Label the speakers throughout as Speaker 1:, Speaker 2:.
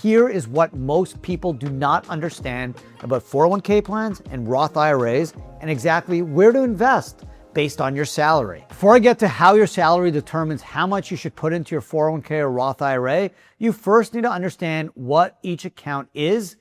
Speaker 1: Here is what most people do not understand about 401k plans and Roth IRAs and exactly where to invest based on your salary. Before I get to how your salary determines how much you should put into your 401k or Roth IRA, you first need to understand what each account is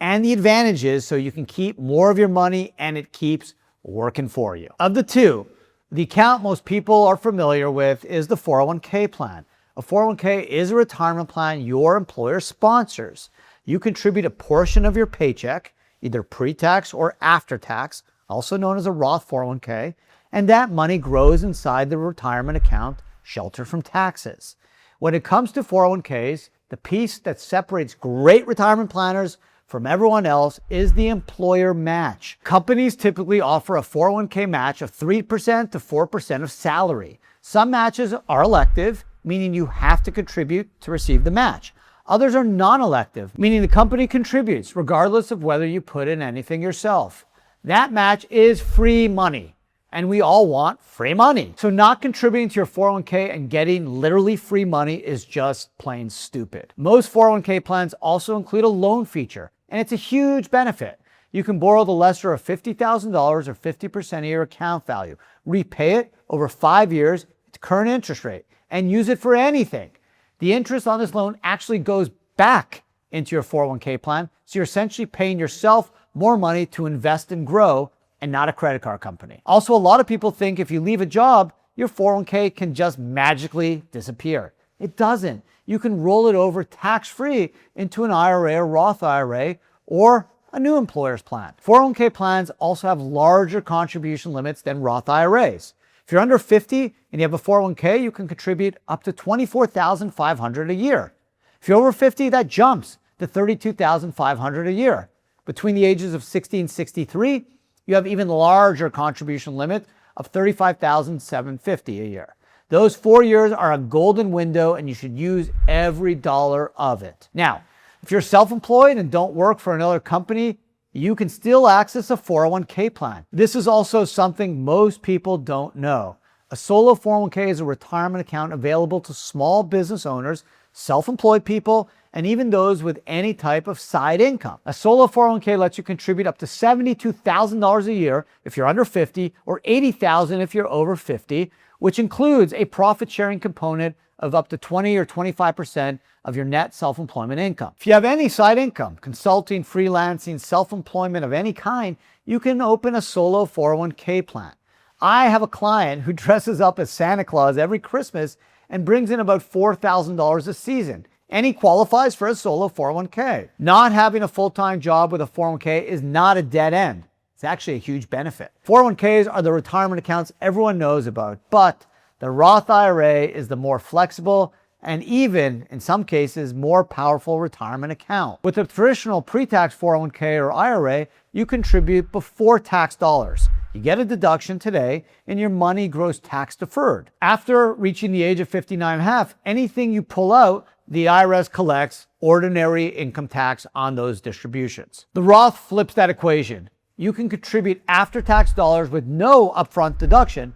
Speaker 1: and the advantages so you can keep more of your money and it keeps working for you. Of the two, the account most people are familiar with is the 401k plan. A 401k is a retirement plan your employer sponsors. You contribute a portion of your paycheck, either pre-tax or after-tax, also known as a Roth 401k, and that money grows inside the retirement account, sheltered from taxes. When it comes to 401ks, the piece that separates great retirement planners from everyone else is the employer match. Companies typically offer a 401k match of 3% to 4% of salary. Some matches are elective, meaning you have to contribute to receive the match. Others are non-elective, meaning the company contributes regardless of whether you put in anything yourself. That match is free money, and we all want free money. So not contributing to your 401k and getting literally free money is just plain stupid. Most 401k plans also include a loan feature, and it's a huge benefit. You can borrow the lesser of $50,000 or 50% of your account value, repay it over 5 years at current interest rate, and use it for anything. The interest on this loan actually goes back into your 401k plan, so you're essentially paying yourself more money to invest and grow and not a credit card company. Also, a lot of people think if you leave a job, your 401k can just magically disappear. It doesn't. You can roll it over tax-free into an IRA or Roth IRA or a new employer's plan. 401k plans also have larger contribution limits than Roth IRAs. If you're under 50 and you have a 401k, you can contribute up to $24,500 a year. If you're over 50, that jumps to $32,500 a year. Between the ages of 60 and 63, you have even larger contribution limit of $35,750 a year. Those 4 years are a golden window and you should use every dollar of it. Now, if you're self-employed and don't work for another company, you can still access a 401k plan. This is also something most people don't know. A solo 401k is a retirement account available to small business owners, self-employed people, and even those with any type of side income. A solo 401k lets you contribute up to $72,000 a year if you're under 50 or $80,000 if you're over 50, which includes a profit-sharing component of up to 20 or 25% of your net self-employment income. If you have any side income, consulting, freelancing, self-employment of any kind, you can open a solo 401k plan. I have a client who dresses up as Santa Claus every Christmas and brings in about $4,000 a season, and he qualifies for a solo 401k. Not having a full-time job with a 401k is not a dead end. It's actually a huge benefit. 401ks are the retirement accounts everyone knows about, but the Roth IRA is the more flexible and even, in some cases, more powerful retirement account. With a traditional pre-tax 401k or IRA, you contribute before tax dollars. You get a deduction today and your money grows tax deferred. After reaching the age of 59 and a half, anything you pull out, the IRS collects ordinary income tax on those distributions. The Roth flips that equation. You can contribute after-tax dollars with no upfront deduction,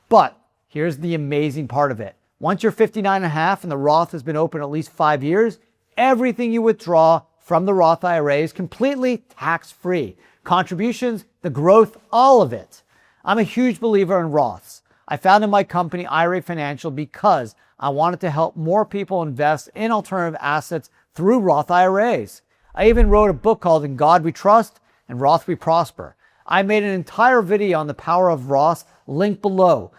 Speaker 1: but here's the amazing part of it. Once you're 59 and a half and the Roth has been open at least 5 years, everything you withdraw from the Roth IRA is completely tax-free. Contributions, the growth, all of it. I'm a huge believer in Roths. I founded my company, IRA Financial, because I wanted to help more people invest in alternative assets through Roth IRAs. I even wrote a book called In God We Trust and Roth We Prosper. I made an entire video on the power of Roth, link below.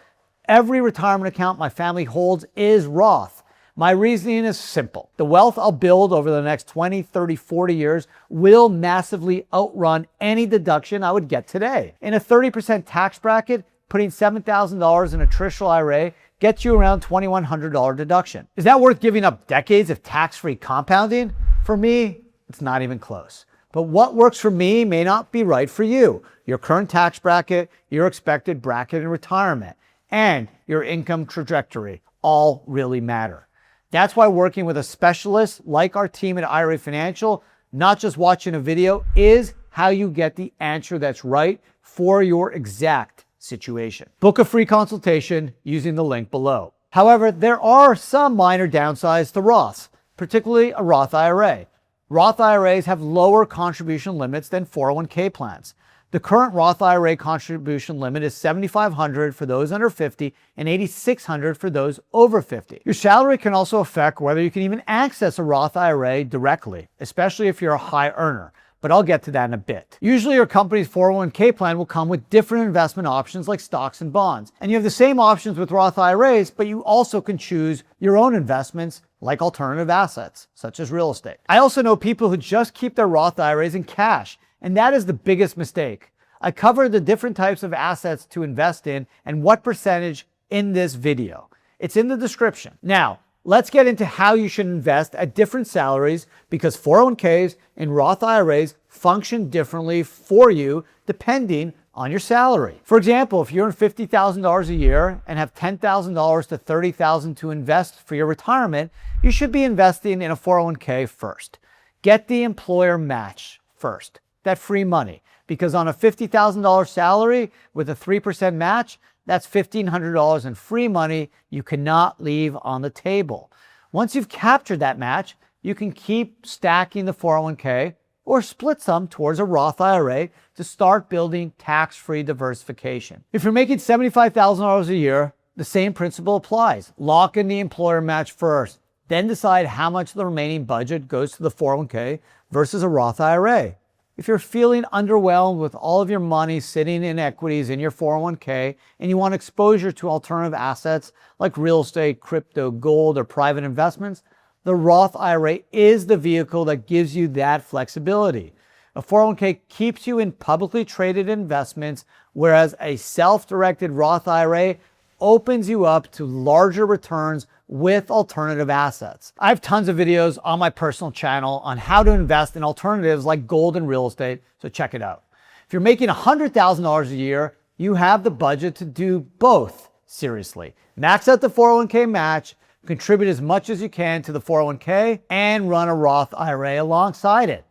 Speaker 1: Every retirement account my family holds is Roth. My reasoning is simple. The wealth I'll build over the next 20, 30, 40 years will massively outrun any deduction I would get today. In a 30% tax bracket, putting $7,000 in a traditional IRA gets you around $2,100 deduction. Is that worth giving up decades of tax-free compounding? For me, it's not even close. But what works for me may not be right for you. Your current tax bracket, your expected bracket in retirement, and your income trajectory all really matter. That's why working with a specialist like our team at IRA Financial, not just watching a video, is how you get the answer that's right for your exact situation. Book a free consultation using the link below. However, there are some minor downsides to Roths, particularly a Roth IRA. Roth IRAs have lower contribution limits than 401k plans. The current Roth IRA contribution limit is $7,500 for those under 50 and $8,600 for those over 50. Your salary can also affect whether you can even access a Roth IRA directly, especially if you're a high earner. But I'll get to that in a bit. Usually your company's 401k plan will come with different investment options like stocks and bonds. And you have the same options with Roth IRAs, but you also can choose your own investments like alternative assets, such as real estate. I also know people who just keep their Roth IRAs in cash, and that is the biggest mistake. I cover the different types of assets to invest in and what percentage in this video. It's in the description. Now, let's get into how you should invest at different salaries because 401ks and Roth IRAs function differently for you depending on your salary. For example, if you earn $50,000 a year and have $10,000 to $30,000 to invest for your retirement, you should be investing in a 401k first. Get the employer match first, that free money, because on a $50,000 salary with a 3% match, that's $1,500 in free money you cannot leave on the table. Once you've captured that match, you can keep stacking the 401k or split some towards a Roth IRA to start building tax-free diversification. If you're making $75,000 a year, the same principle applies. Lock in the employer match first, then decide how much of the remaining budget goes to the 401k versus a Roth IRA. If you're feeling underwhelmed with all of your money sitting in equities in your 401k and you want exposure to alternative assets like real estate, crypto, gold, or private investments, the Roth IRA is the vehicle that gives you that flexibility. A 401k keeps you in publicly traded investments, whereas a self-directed Roth IRA opens you up to larger returns with alternative assets. I have tons of videos on my personal channel on how to invest in alternatives like gold and real estate, so check it out. If you're making $100,000 a year, you have the budget to do both seriously. Max out the 401k match, contribute as much as you can to the 401k, and run a Roth IRA alongside it.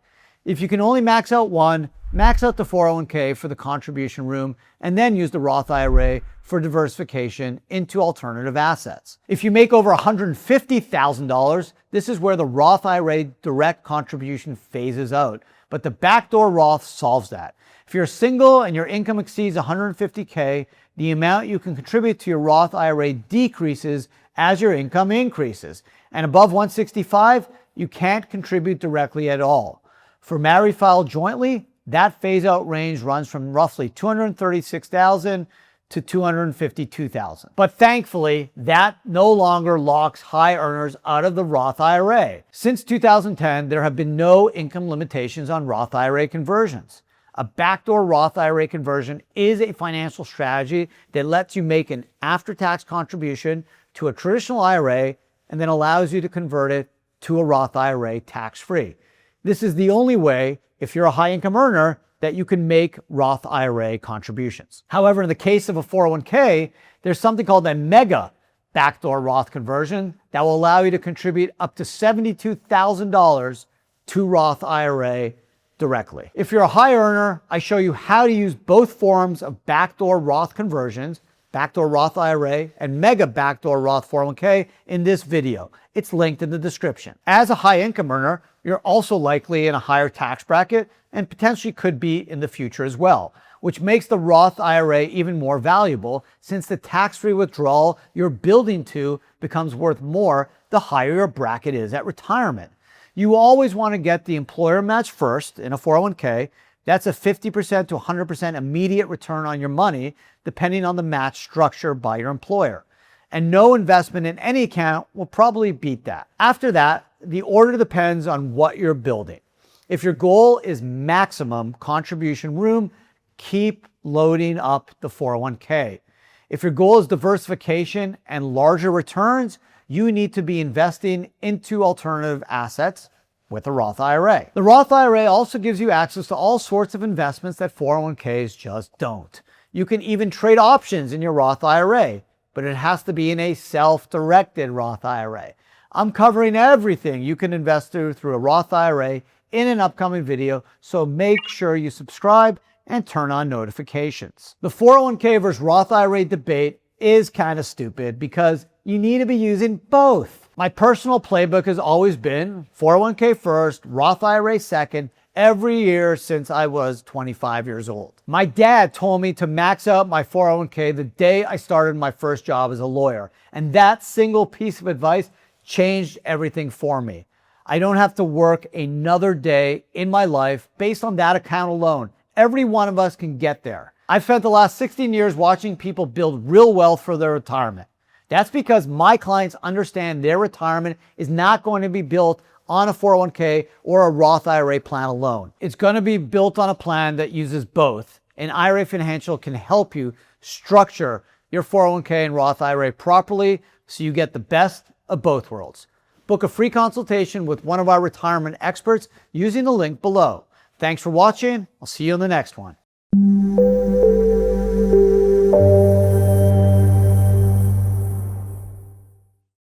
Speaker 1: If you can only max out one, max out the 401k for the contribution room, and then use the Roth IRA for diversification into alternative assets. If you make over $150,000, this is where the Roth IRA direct contribution phases out, but the Backdoor Roth solves that. If you're single and your income exceeds $150K, the amount you can contribute to your Roth IRA decreases as your income increases. And above 165, you can't contribute directly at all. For married filed jointly, that phase-out range runs from roughly $236,000 to $252,000. But thankfully, that no longer locks high earners out of the Roth IRA. Since 2010, there have been no income limitations on Roth IRA conversions. A backdoor Roth IRA conversion is a financial strategy that lets you make an after-tax contribution to a traditional IRA and then allows you to convert it to a Roth IRA tax-free. This is the only way, if you're a high-income earner, that you can make Roth IRA contributions. However, in the case of a 401k, there's something called a mega backdoor Roth conversion that will allow you to contribute up to $72,000 to Roth IRA directly. If you're a high earner, I show you how to use both forms of backdoor Roth conversions, backdoor Roth IRA and mega backdoor Roth 401k in this video. It's linked in the description. As a high income earner, you're also likely in a higher tax bracket and potentially could be in the future as well, which makes the Roth IRA even more valuable since the tax-free withdrawal you're building to becomes worth more the higher your bracket is at retirement. You always want to get the employer match first in a 401k. That's a 50% to 100% immediate return on your money, depending on the match structure by your employer. And no investment in any account will probably beat that. After that, the order depends on what you're building. If your goal is maximum contribution room, keep loading up the 401k. If your goal is diversification and larger returns, you need to be investing into alternative assets with a Roth IRA. The Roth IRA also gives you access to all sorts of investments that 401ks just don't. You can even trade options in your Roth IRA, but it has to be in a self-directed Roth IRA. I'm covering everything you can invest through a Roth IRA in an upcoming video, so make sure you subscribe and turn on notifications. The 401k versus Roth IRA debate is kind of stupid because you need to be using both. My personal playbook has always been 401k first, Roth IRA second, every year since I was 25 years old. My dad told me to max out my 401k the day I started my first job as a lawyer, and that single piece of advice changed everything for me. I don't have to work another day in my life based on that account alone. Every one of us can get there. I've spent the last 16 years watching people build real wealth for their retirement. That's because my clients understand their retirement is not going to be built on a 401k or a Roth IRA plan alone. It's going to be built on a plan that uses both. And IRA Financial can help you structure your 401k and Roth IRA properly so you get the best of both worlds. Book a free consultation with one of our retirement experts using the link below. Thanks for watching. I'll see you in the next one.